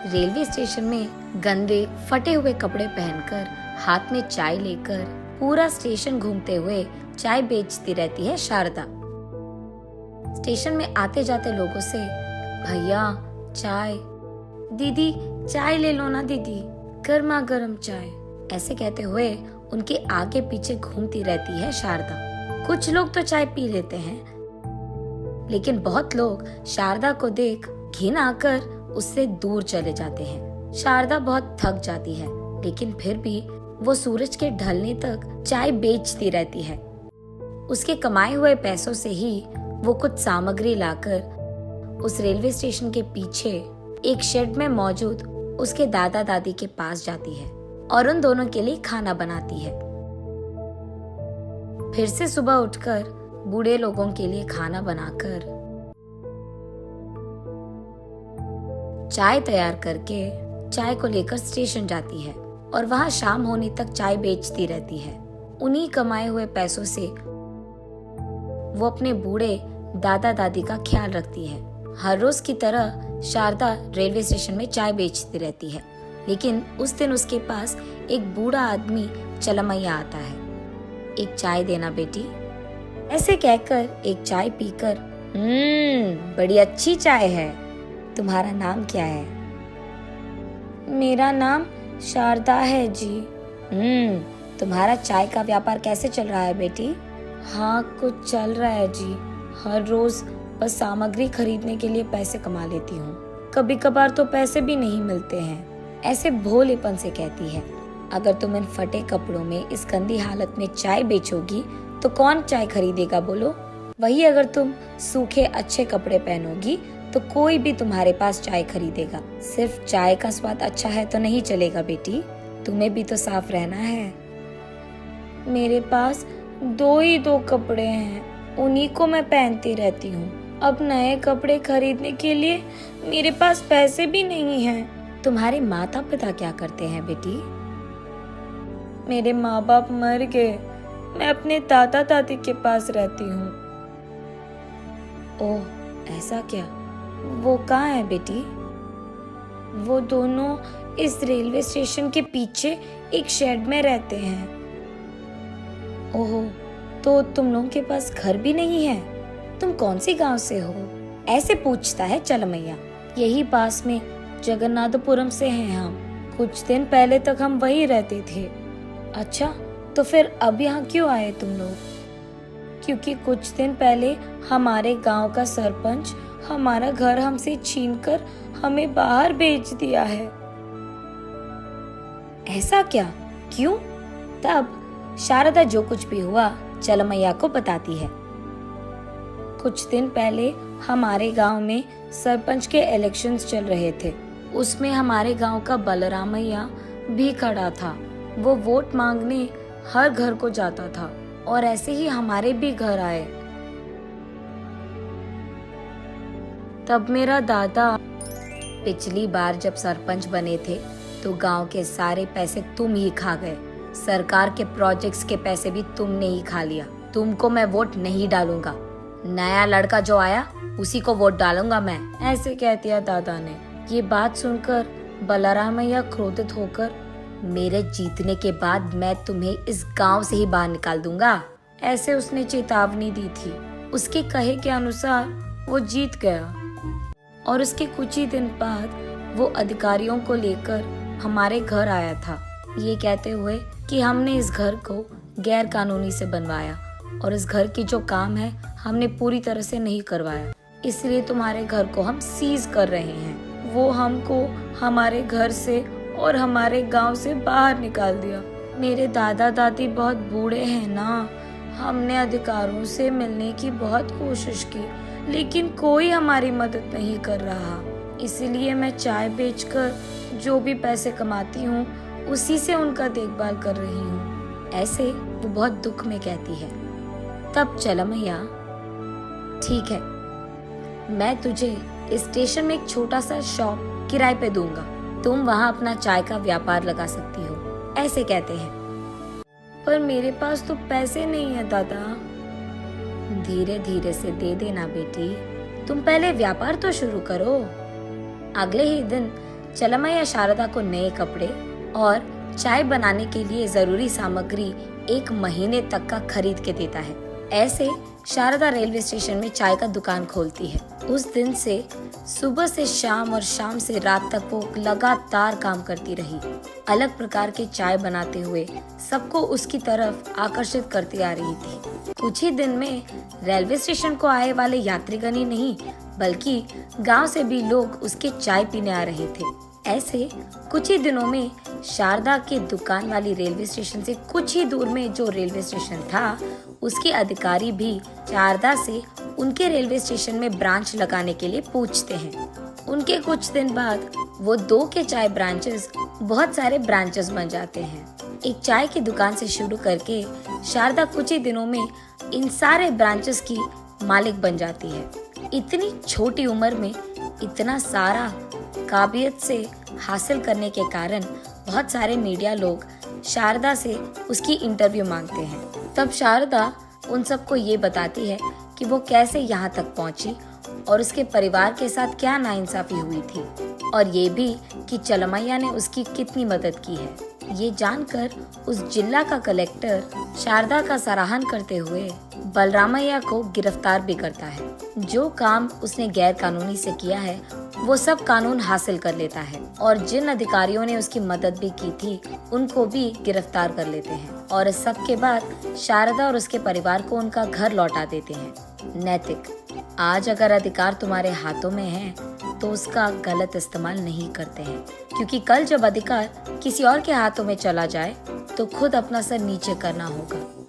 Railway station में गंदे फटे हुए कपड़े पहनकर हाथ में चाय लेकर पूरा स्टेशन घूमते हुए चाय बेचती रहती है शारदा। स्टेशन में आते जाते लोगों से, भैया चाय, दीदी चाय ले लो ना दीदी, गर्मा गर्म चाय, ऐसे कहते हुए उनके आगे पीछे घूमती रहती है शारदा। कुछ लोग तो चाय पी लेते हैं, लेकिन बहुत लोग शारदा को देख घिन आकर उससे दूर चले जाते हैं। शारदा बहुत थक जाती है, लेकिन फिर भी वो सूरज के ढलने तक चाय बेचती रहती है। उसके कमाए हुए पैसों से ही वो कुछ सामग्री लाकर उस रेलवे स्टेशन के पीछे एक शेड में मौजूद उसके दादा दादी के पास जाती है और उन दोनों के लिए खाना बनाती है। फिर से सुबह उठकर बूढ़े लोगों के लिए खाना बनाकर चाय तैयार करके चाय को लेकर स्टेशन जाती है और वहां शाम होने तक चाय बेचती रहती है। उन्हीं कमाए हुए पैसों से वो अपने बूढ़े दादा दादी का ख्याल रखती है। हर रोज की तरह शारदा रेलवे स्टेशन में चाय बेचती रहती है, लेकिन उस दिन उसके पास एक बूढ़ा आदमी चलमैया आता है। एक चाय देना बेटी, ऐसे कहकर एक चाय पीकर, बड़ी अच्छी चाय है, तुम्हारा नाम क्या है? मेरा नाम शारदा है जी। तुम्हारा चाय का व्यापार कैसे चल रहा है बेटी? हाँ कुछ चल रहा है जी, हर रोज बस सामग्री खरीदने के लिए पैसे कमा लेती हूँ, कभी कभार तो पैसे भी नहीं मिलते हैं, ऐसे भोलेपन से कहती है। अगर तुम इन फटे कपड़ों में इस गंदी हालत में चाय बेचोगी तो कौन चाय खरीदेगा बोलो? वही अगर तुम सूखे अच्छे कपड़े पहनोगी तो कोई भी तुम्हारे पास चाय खरीदेगा। सिर्फ चाय का स्वाद अच्छा है तो नहीं चलेगा बेटी, तुम्हें भी तो साफ रहना है। मेरे पास दो कपड़े हैं, उन्हीं को मैं पहनती रहती हूँ। अब नए कपड़े खरीदने के लिए मेरे पास पैसे भी नहीं हैं। तुम्हारे माता पिता क्या करते हैं बेटी? मेरे माँ बाप मर गए, मैं अपने दादा दादी के पास रहती हूँ। ओह ऐसा क्या, वो कहाँ है बेटी? वो दोनों इस रेलवे स्टेशन के पीछे एक शेड में रहते हैं। ओहो, तो तुम लोगों के पास घर भी नहीं है? तुम कौन सी गांव से हो? ऐसे पूछता है चलमैया। यही पास में जगन्नाथपुरम से हैं हम, कुछ दिन पहले तक हम वही रहते थे। अच्छा, तो फिर अब यहाँ क्यों आए तुम लोग? क्योंकि कुछ दिन पहले हमारे गांव का सरपंच हमारा घर हमसे छीनकर हमें बाहर भेज दिया है। ऐसा क्या, क्यों? तब शारदा जो कुछ भी हुआ चलमैया को बताती है। कुछ दिन पहले हमारे गांव में सरपंच के इलेक्शंस चल रहे थे, उसमें हमारे गांव का बलरामैया भी खड़ा था। वो वोट मांगने हर घर को जाता था और ऐसे ही हमारे भी घर आए। तब मेरा दादा, पिछली बार जब सरपंच बने थे तो गांव के सारे पैसे तुम ही खा गए, सरकार के प्रोजेक्ट्स के पैसे भी तुमने ही खा लिया। तुमको मैं वोट नहीं डालूंगा, नया लड़का जो आया उसी को वोट डालूंगा मैं, ऐसे कह दिया दादा ने। ये बात सुनकर बलरामैया क्रोधित होकर, मेरे जीतने के बाद मैं तुम्हें इस गांव से ही बाहर निकाल दूंगा, ऐसे उसने चेतावनी दी थी। उसके कहे के अनुसार वो जीत गया और उसके कुछ ही दिन बाद वो अधिकारियों को लेकर हमारे घर आया था, ये कहते हुए कि हमने इस घर को गैर कानूनी से बनवाया और इस घर की जो काम है हमने पूरी तरह से नहीं करवाया, इसलिए तुम्हारे घर को हम सीज कर रहे हैं। वो हमको हमारे घर से और हमारे गांव से बाहर निकाल दिया। मेरे दादा दादी बहुत बूढ़े हैं ना, हमने अधिकारों से मिलने की बहुत कोशिश की, लेकिन कोई हमारी मदद नहीं कर रहा। इसलिए मैं चाय बेचकर जो भी पैसे कमाती हूँ उसी से उनका देखभाल कर रही हूँ, ऐसे वो बहुत दुख में कहती है। तब चलमैया, ठीक है, मैं तुझे इस स्टेशन में एक छोटा सा शॉप किराए पे दूंगा, तुम वहाँ अपना चाय का व्यापार लगा सकती हो, ऐसे कहते हैं। पर मेरे पास तो पैसे नहीं है दादा। धीरे धीरे से दे देना बेटी, तुम पहले व्यापार तो शुरू करो। अगले ही दिन चलमैया शारदा को नए कपड़े और चाय बनाने के लिए जरूरी सामग्री 1 महीने तक का खरीद के देता है। ऐसे शारदा रेलवे स्टेशन में चाय का दुकान खोलती है। उस दिन से सुबह से शाम और शाम से रात तक वो लगातार काम करती रही, अलग प्रकार के चाय बनाते हुए सबको उसकी तरफ आकर्षित करती आ रही थी। कुछ ही दिन में रेलवे स्टेशन को आए वाले यात्रीगण ही नहीं बल्कि गांव से भी लोग उसके चाय पीने आ रहे थे। ऐसे कुछ ही दिनों में शारदा के दुकान वाली रेलवे स्टेशन से कुछ ही दूर में जो रेलवे स्टेशन था, उसके अधिकारी भी शारदा से उनके रेलवे स्टेशन में ब्रांच लगाने के लिए पूछते हैं। उनके कुछ दिन बाद वो 2 के चाय ब्रांचेस बहुत सारे ब्रांचेस बन जाते हैं। एक चाय की दुकान से शुरू करके शारदा कुछ ही दिनों में इन सारे ब्रांचेस की मालिक बन जाती है। इतनी छोटी उम्र में इतना सारा काबिलियत से हासिल करने के कारण बहुत सारे मीडिया लोग शारदा से उसकी इंटरव्यू मांगते हैं। तब शारदा उन सबको ये बताती है कि वो कैसे यहाँ तक पहुँची और उसके परिवार के साथ क्या नाइंसाफी हुई थी, और ये भी कि चलमैया ने उसकी कितनी मदद की है। ये जानकर उस जिला का कलेक्टर शारदा का सराहन करते हुए बलरामैया को गिरफ्तार भी करता है। जो काम उसने गैर कानूनी से किया है वो सब कानून हासिल कर लेता है, और जिन अधिकारियों ने उसकी मदद भी की थी उनको भी गिरफ्तार कर लेते हैं, और इस सब के बाद शारदा और उसके परिवार को उनका घर लौटा देते हैं। नैतिक, आज अगर अधिकार तुम्हारे हाथों में है तो उसका गलत इस्तेमाल नहीं करते हैं, क्योंकि कल जब अधिकार किसी और के हाथों में चला जाए तो खुद अपना सर नीचे करना होगा।